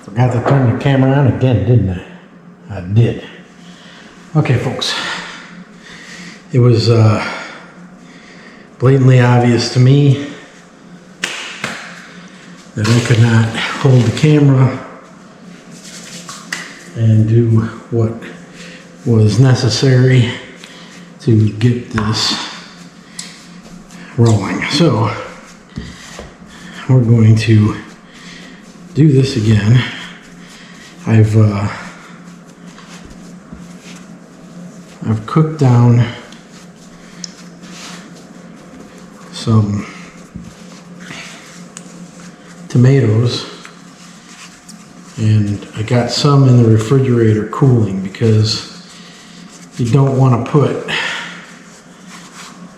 Forgot to turn the camera on again, didn't I? I did. Okay, folks. It was blatantly obvious to me that I could not hold the camera and do what was necessary to get this rolling. So we're going to do this again. I've cooked down some tomatoes, and I got some in the refrigerator cooling because you don't want to put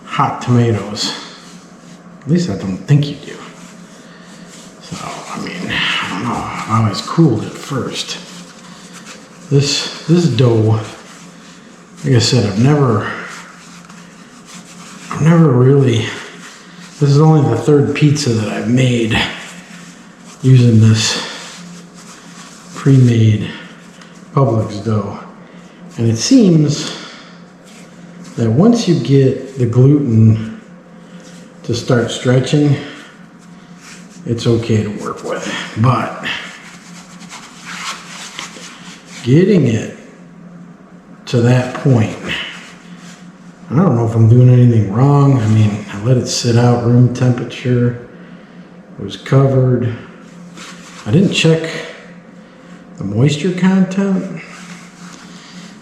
hot tomatoes. At least I don't think you do. So, I mean, I don't know. I always cooled it first. This dough, like I said, I've never really, this is only the third pizza that I've made using this pre-made Publix dough. And it seems that once you get the gluten to start stretching, it's okay to work with. But getting it to that point, I don't know if I'm doing anything wrong. I mean, I let it sit out room temperature. It was covered. I didn't check the moisture content.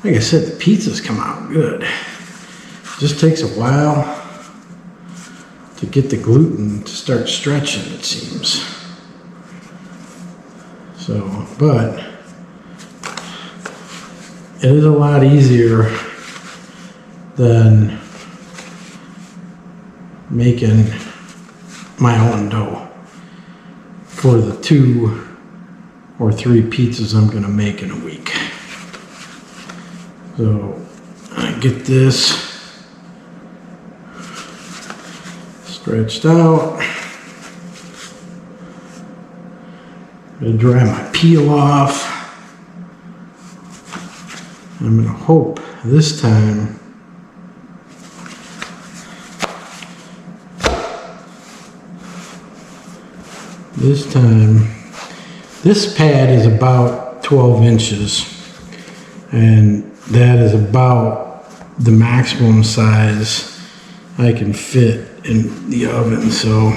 Like I said, the pizzas come out good. It just takes a while to get the gluten to start stretching, it seems. So, but it is a lot easier than making my own dough for the 2 or 3 pizzas I'm gonna make in a week. So I get this stretched out. I'm gonna dry my peel off. I'm gonna hope this time this pad is about 12 inches, and that is about the maximum size I can fit in the oven. So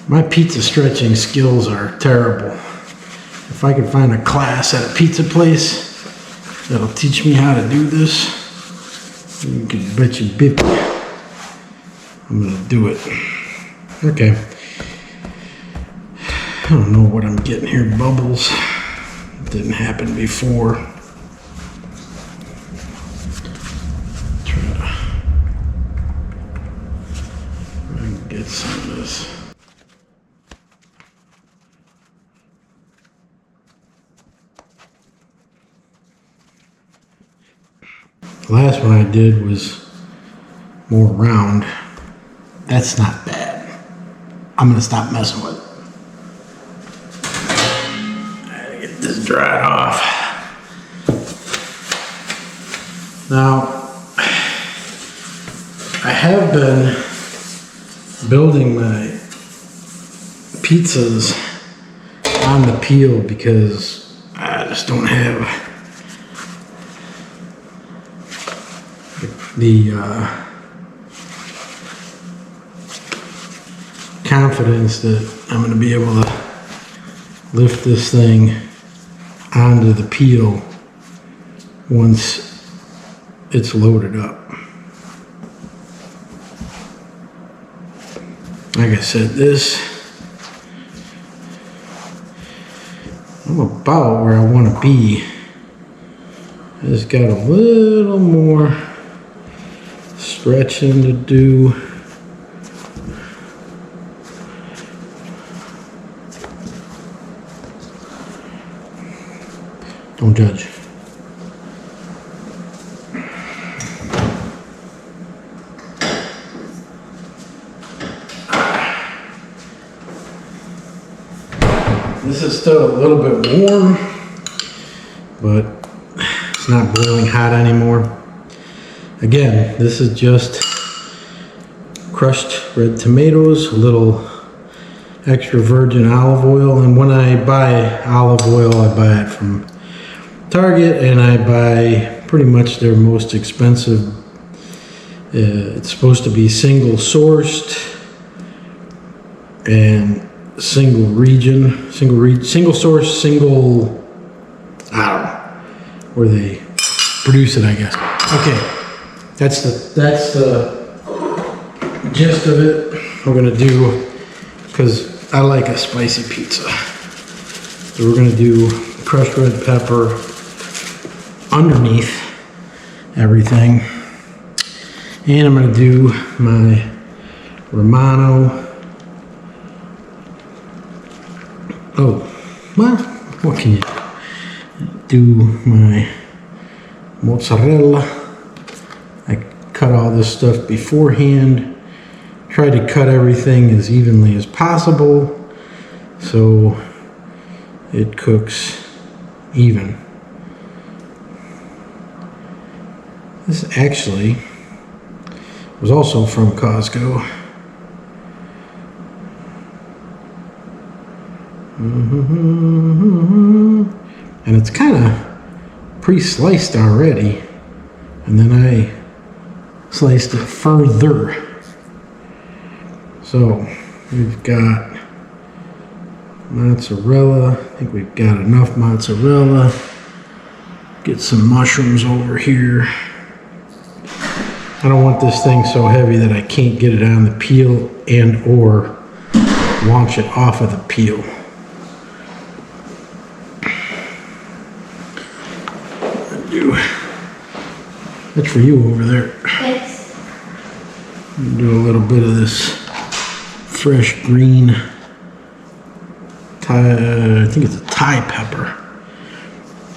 my pizza stretching skills are terrible. If I could find a class at a pizza place that'll teach me how to do this, you can bet your bib I'm gonna do it. Okay. I don't know what I'm getting here, bubbles. It didn't happen before. Try to get some of this. The last one I did was more round. That's not bad. I'm gonna stop messing with it. I gotta get this dried off. Now, I have been building my pizzas on the peel because I just don't have the confidence that I'm going to be able to lift this thing onto the peel once it's loaded up. Like I said, I'm about where I want to be. I just got a little more stretching to do. Don't judge. This is still a little bit warm, but it's not boiling hot anymore. Again, this is just crushed red tomatoes, a little extra virgin olive oil, and when I buy olive oil, I buy it from Target, and I buy pretty much their most expensive. It's supposed to be single sourced and single source, I don't know where they produce it, I guess. Okay, that's the gist of it. We're gonna do, because I like a spicy pizza, so we're gonna do crushed red pepper underneath everything, and I'm gonna do my Romano. Oh, well, what can you do? My mozzarella. I cut all this stuff beforehand. Try to cut everything as evenly as possible so it cooks even. This actually was also from Costco. And it's kind of pre-sliced already, and then I sliced it further. So we've got mozzarella. I think we've got enough mozzarella. Get some mushrooms over here. I don't want this thing so heavy that I can't get it on the peel and or launch it off of the peel. That's for you over there. Thanks. Do a little bit of this fresh green Thai, I think it's a Thai pepper.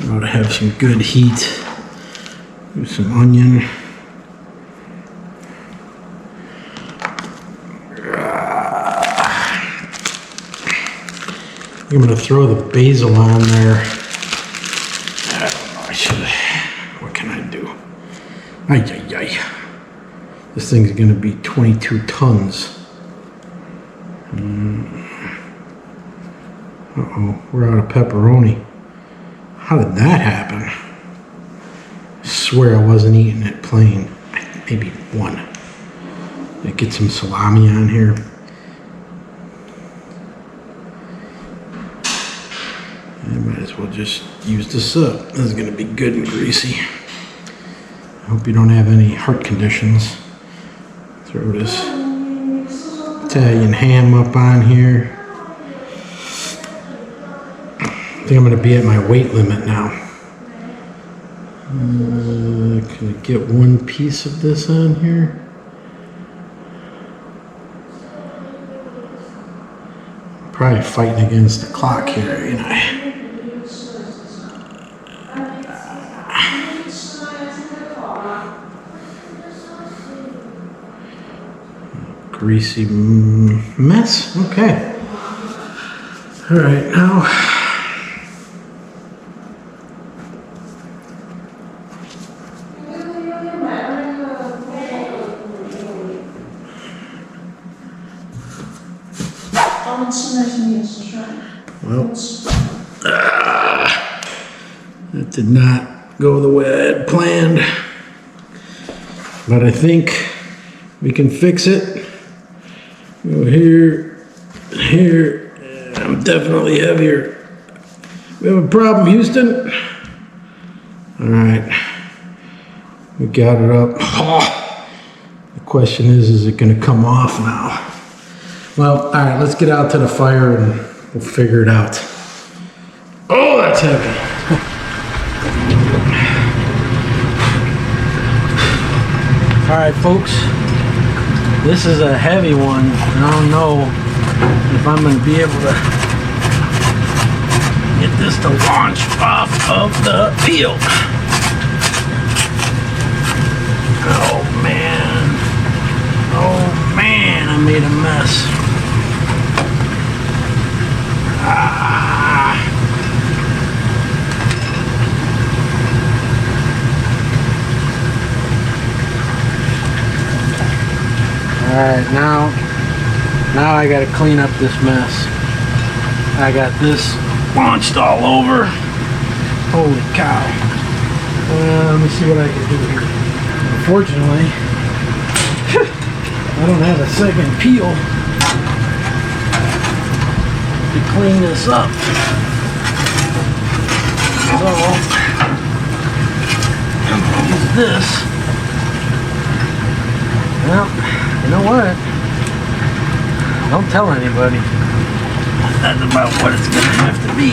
It ought to have some good heat. Do some onion. I'm going to throw the basil on there. I don't know, I should. What can I do? Ay, ay, ay. This thing's going to be 22 tons. Uh-oh, we're out of pepperoni. How did that happen? I swear I wasn't eating it plain. Maybe one. I get some salami on here. I might as well just use this up. This is going to be good and greasy. I hope you don't have any heart conditions. Throw this Italian ham up on here. I think I'm going to be at my weight limit now. Can I get one piece of this on here? Probably fighting against the clock here, you know. Greasy mess. Okay. All right, now well, that did not go the way I had planned, but I think we can fix it. Go here, here, and I'm definitely heavier. We have a problem, Houston. All right, we got it up. Oh, the question is it gonna come off now? Well, all right, let's get out to the fire and we'll figure it out. Oh, that's heavy. All right, folks. This is a heavy one. I don't know if I'm going to be able to get this to launch off of the peel. Oh man. Oh man, I made a mess. Alright, now I gotta clean up this mess. I got this launched all over. Holy cow. Let me see what I can do here. Unfortunately, I don't have a second peel to clean this up. So, I'm gonna use this. Well, you know what? Don't tell anybody. That's about what it's gonna have to be.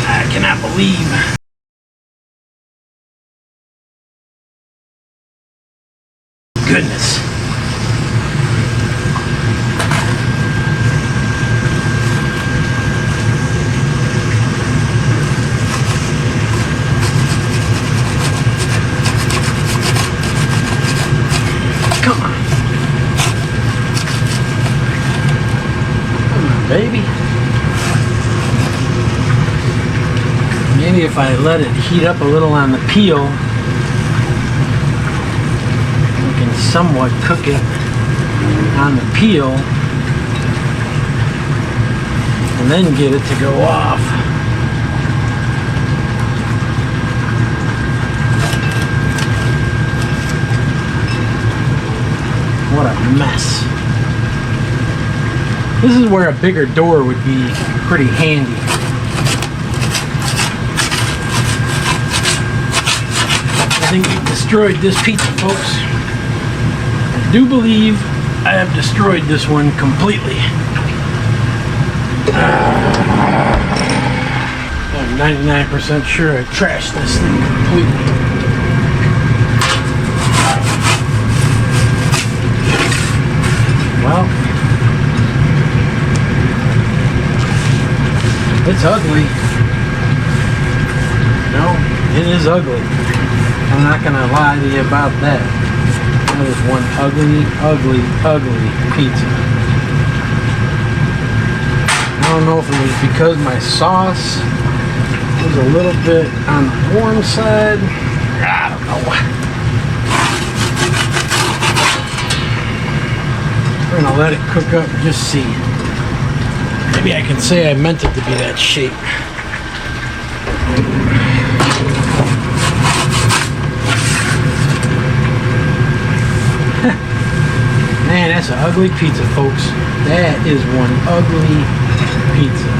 I cannot believe. Goodness. Come on. Come on, baby. Maybe if I let it heat up a little on the peel, we can somewhat cook it on the peel and then get it to go off. What a mess. This is where a bigger door would be pretty handy. I think we've destroyed this pizza, folks. I do believe I have destroyed this one completely. I'm 99% sure I trashed this thing completely. Well, it's ugly. No, it is ugly. I'm not gonna lie to you about that. That is one ugly, ugly, ugly pizza. I don't know if it was because my sauce was a little bit on the warm side. I don't know. We're gonna let it cook up and just see. Maybe I can say I meant it to be that shape. Man, that's an ugly pizza, folks. That is one ugly pizza.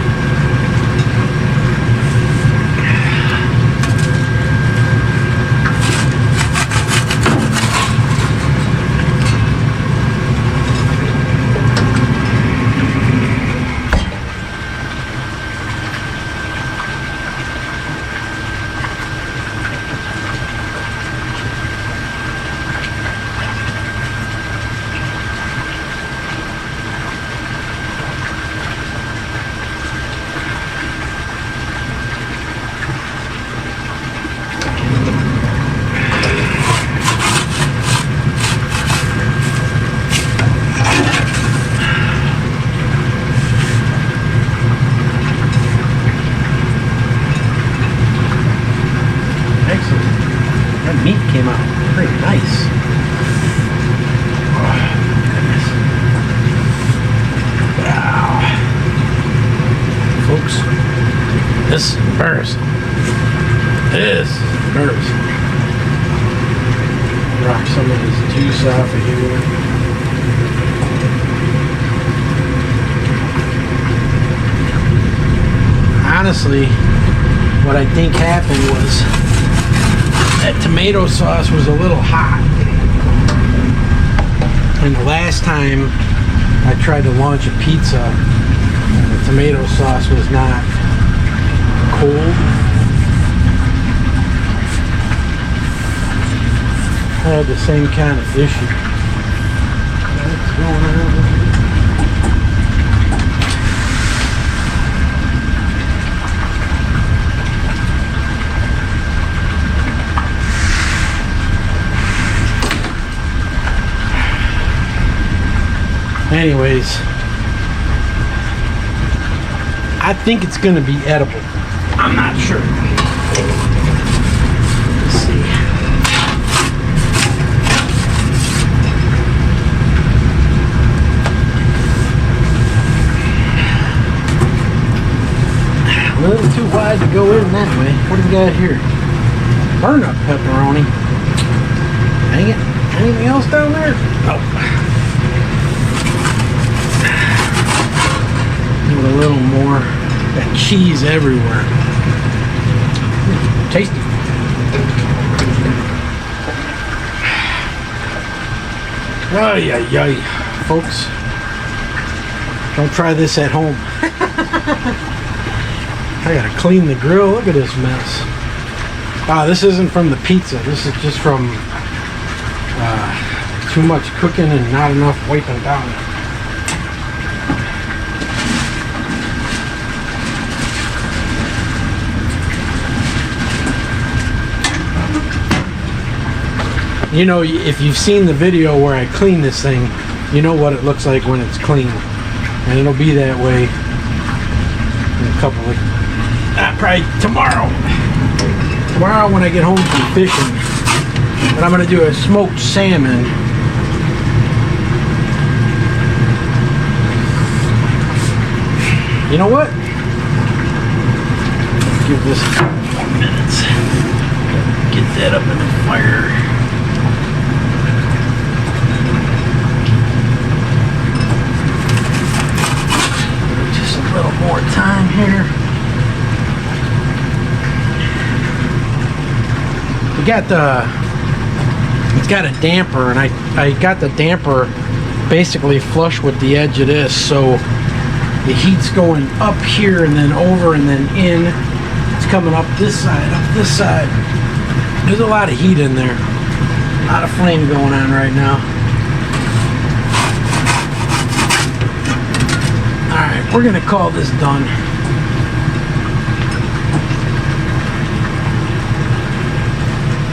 Meat came out pretty nice. Oh, goodness. Wow. Folks, this is embarrassing. This is embarrassing. Rock some of this juice off of here. Honestly, what I think happened was that tomato sauce was a little hot. And the last time I tried to launch a pizza, the tomato sauce was not cold. I had the same kind of issue. What's going on? Anyways, I think it's going to be edible. I'm not sure. Let's see. go in that way. What do we got here? Burn up pepperoni. Dang it. Anything else down there? Nope. Give it a little more. Got cheese everywhere. Tasty. Ay, ay, ay. Folks, don't try this at home. I gotta clean the grill. Look at this mess. Ah, this isn't from the pizza. This is just from too much cooking and not enough wiping down. You know, if you've seen the video where I clean this thing, you know what it looks like when it's clean. And it'll be that way in a couple of... probably tomorrow. Tomorrow when I get home from fishing. But I'm going to do a smoked salmon. You know what? Let's give this a couple more minutes. Get that up in the fire. Just a little more time here. We got it's got a damper, and I got the damper basically flush with the edge of this, so the heat's going up here and then over and then in. It's coming up this side, up this side. There's a lot of heat in there. A lot of flame going on right now. Alright, we're gonna call this done.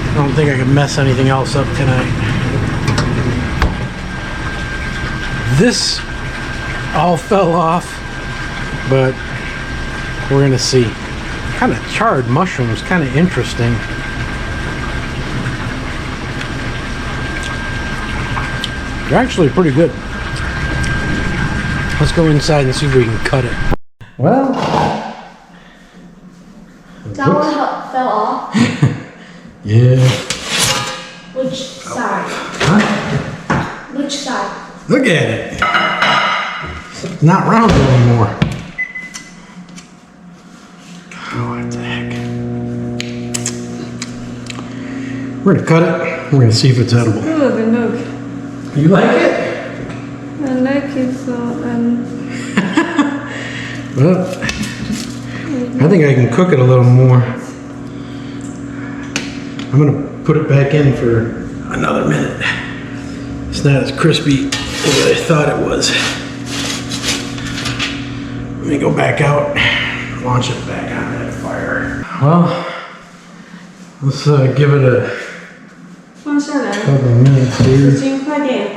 I don't think I can mess anything else up tonight. This all fell off, but we're gonna see. Kind of charred mushrooms, kind of interesting. They're actually pretty good. Let's go inside and see if we can cut it. Well, that one fell off. Yeah. Which side? Huh? Which side? Look at it. It's not round anymore. Oh, what the heck. We're gonna cut it. We're gonna see if it's edible. Good, look. You like it? I like it so, Well, I think I can cook it a little more. I'm gonna put it back in for another minute. It's not as crispy as I thought it was. Let me go back out, launch it back on that fire. Well, let's give it a 放下来， couple of minutes here. 请快点。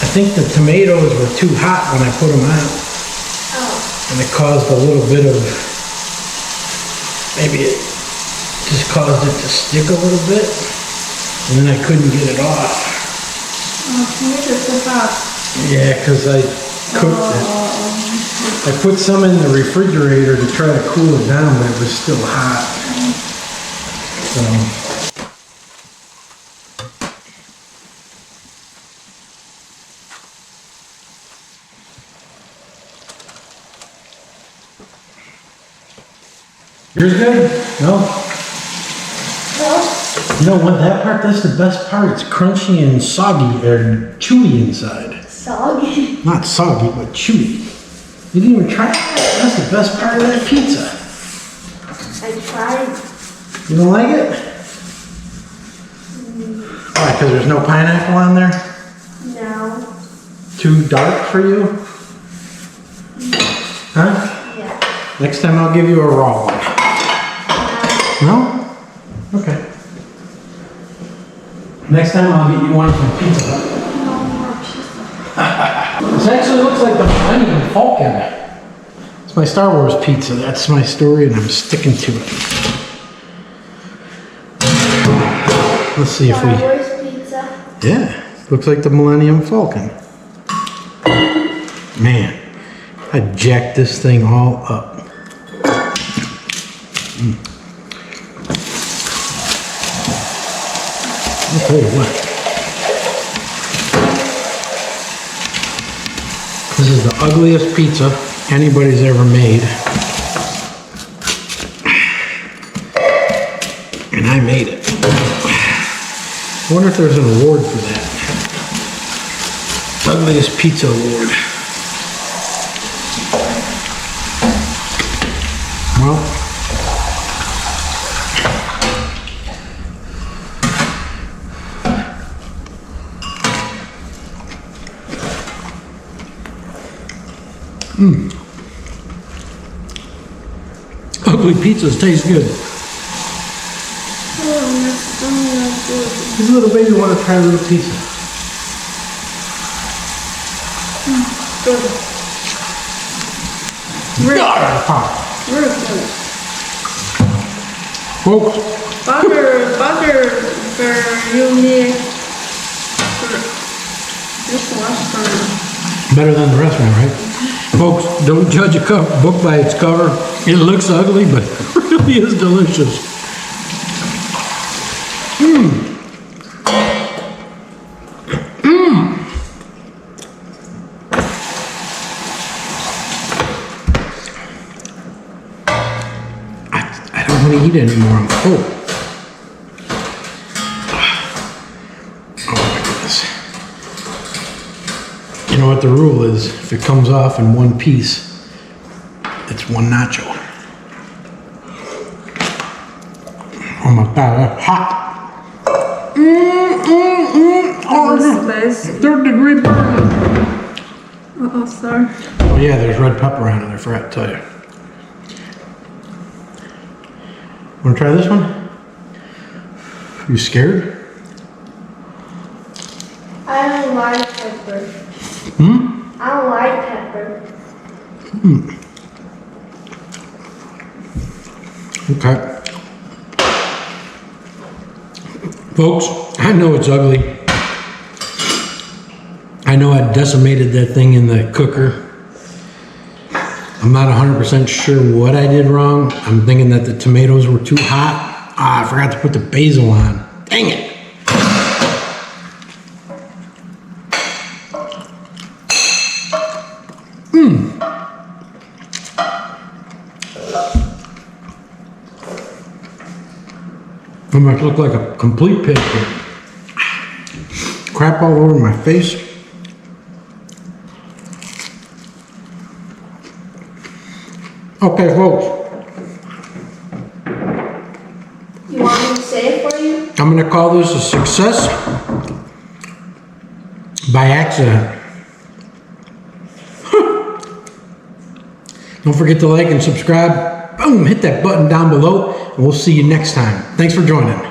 I think the tomatoes were too hot when I put them out. Oh. And it caused a little bit of, maybe it just caused it to stick a little bit. And then I couldn't get it off. Tomatoes are hot. Yeah, because I cooked it. I put some in the refrigerator to try to cool it down, but it was still hot. So. Yours good? No? No? You know what, that part, that's the best part. It's crunchy and soggy, or chewy inside. Soggy. Not soggy, but chewy. You didn't even try it? That's the best part of that pizza. I tried. You don't like it? Why, because there's no pineapple on there? No. Too dark for you? Huh? Yeah. Next time I'll give you a raw one. No? Okay. Next time I'll get you one from Pizza Hut. No more pizza. This actually looks like the Millennium Falcon. It's my Star Wars pizza. That's my story and I'm sticking to it. Let's see if Star we... Wars pizza. Yeah, looks like the Millennium Falcon. Man, I jacked this thing all up. I'll tell you what. This is the ugliest pizza anybody's ever made. And I made it. I wonder if there's an award for that. Ugliest Pizza Award. Well, ugly pizzas taste good. This little baby want to try a little pizza. Good. Very good. Folks, Butter you need this was for better than the restaurant, right? Folks, don't judge a book by its cover. It looks ugly, but it really is delicious. I don't want to eat anymore. I'm full. Oh my goodness. You know what the rule is? If it comes off in one piece, it's one nacho. Oh my God, that's hot. Oh, spicy. 3rd degree burn. Oh, sorry. Oh yeah, there's red pepper on it, I forgot to tell you. Wanna try this one? You scared? I don't like pepper. I don't like pepper. Okay. Folks, I know it's ugly. I know I decimated that thing in the cooker. I'm not 100% sure what I did wrong. I'm thinking that the tomatoes were too hot. Ah, I forgot to put the basil on. Dang it. I must look like a complete pig here. Crap all over my face. Okay, folks. You want me to say it for you? I'm gonna call this a success by accident. Don't forget to like and subscribe. Boom, hit that button down below, and we'll see you next time. Thanks for joining.